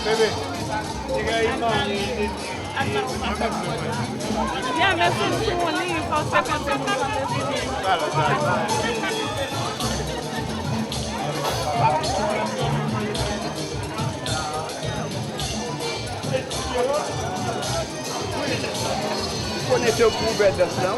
Bébé, Yeah, mais c'est tout on livre, on sait quand c'est vous connaissez le couvert de ça?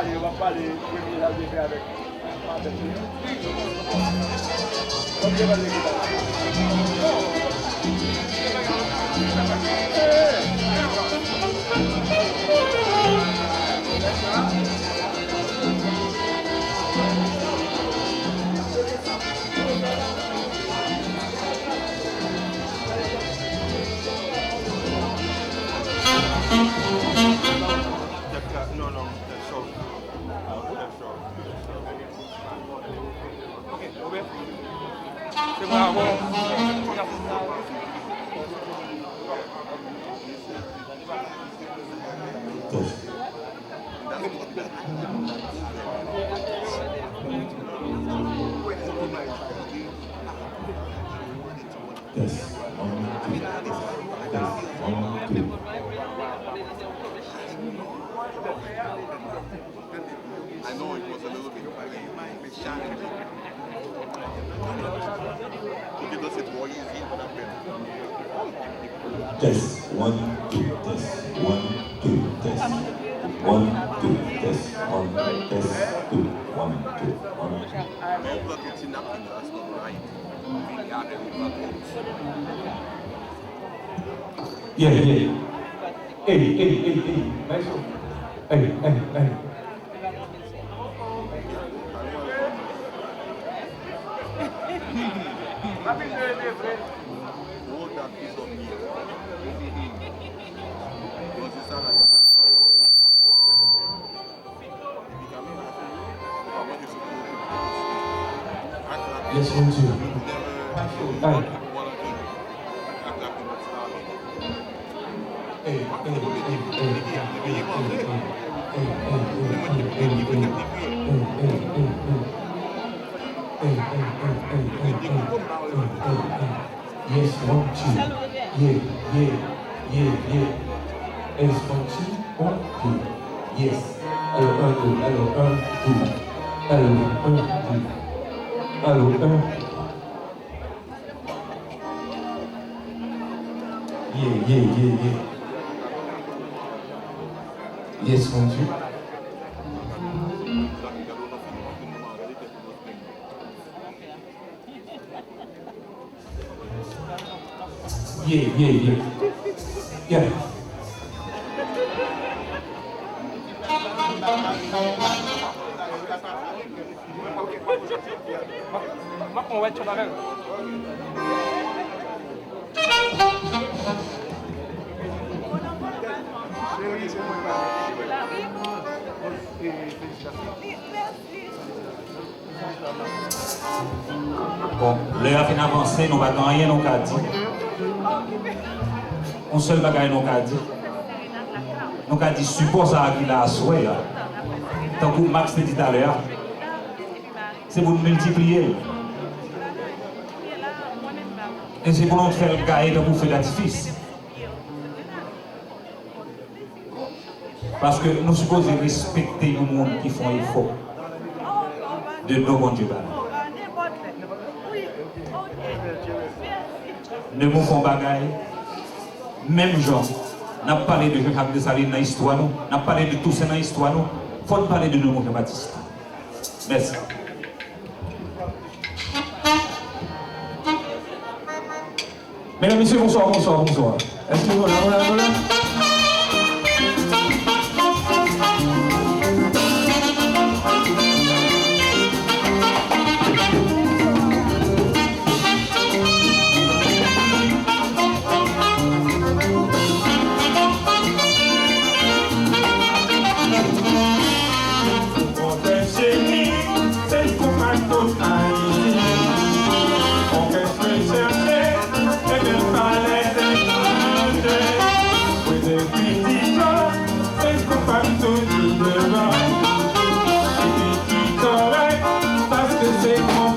On va pas les arriver avec. I know it was a little bit challenging. Porque você pode vir para a pena. Test 1 2 test 1 2 test 1 2 test 1 test 2 1 2 1. Même quand tu n'as pas de right, il y a Yeah, yeah. Hey. Nice one. Hey. Hold that piece of meat. Because it's not like Yes, 1 2. Yes, 1 2. Yeah. Est 1 2 1 2. Yes. Allô 1 2. Allô 1 2. Allô 1 2. Allô 1. Yeah. Yes, 1 2. Yeah. On va être sur la même. Bon, l'heure fin avancée, nous ne pouvons rien nous dire. Un seul bagage nous a dit. Nous avons dit support ça qu'il a souhait. Tant que Max te dit tout à l'heure, c'est pour nous multiplier. Et c'est pour nous faire gagner dans le feu d'artifice. Parce que nous supposons respecter les gens qui font l'effort de nos bons dieux. Ne nous font bagaille. Même gens, n'a parlé de Jacques de Saline dans l'histoire, n'a parlé de tout ça dans l'histoire, il faut parler de nous, Baptiste. Merci. Mesdames et messieurs, bonsoir. Est-ce que voilà. C'est mon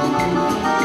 Thank you.